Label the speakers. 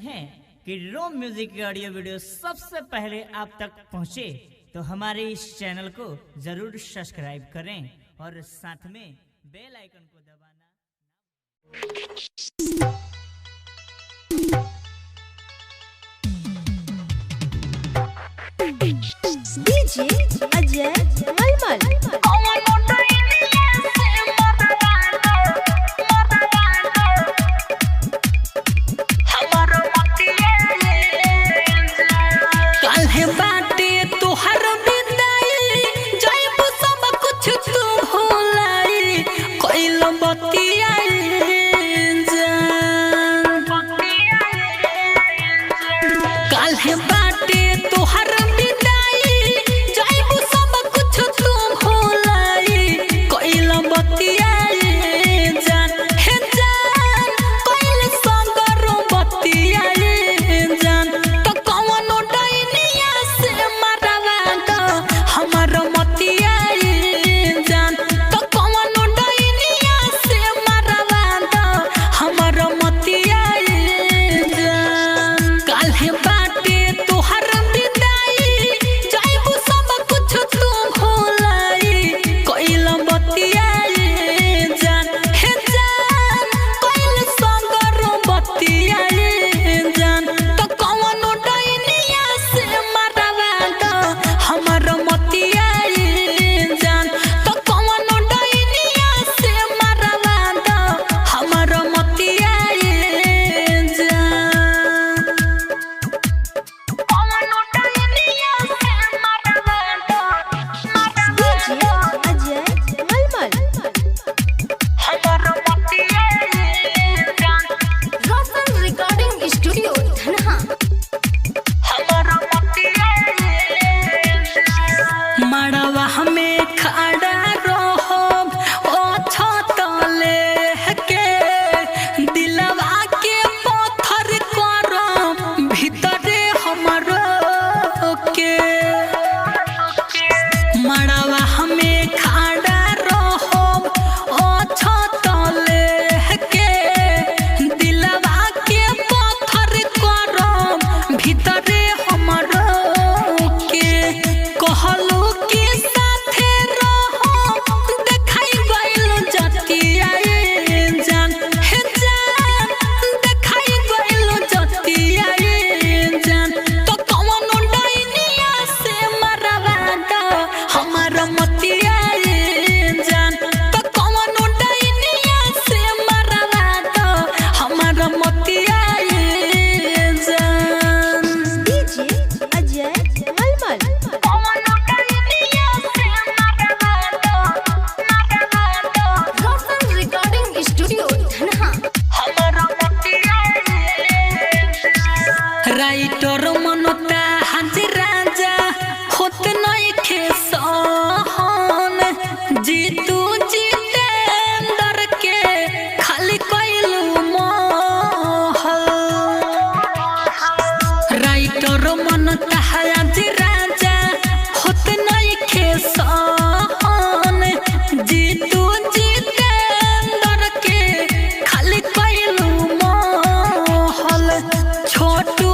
Speaker 1: हैं कि रोम म्यूजिक की ऑडियो वीडियो सबसे पहले आप तक पहुंचे तो हमारे इस चैनल को जरूर सब्सक्राइब करें और साथ में बेल आइकन को दबाना।
Speaker 2: डीजे अजय मलमल
Speaker 3: राइटर मनता हाजी राजा होत नहीं खेसन जीतू जितेंद्र के खाली कैलू महल राइटर मनता हाजी राजा होत नहीं खेसन जीतू जितेंद्र के खाली कैलू महल छोटू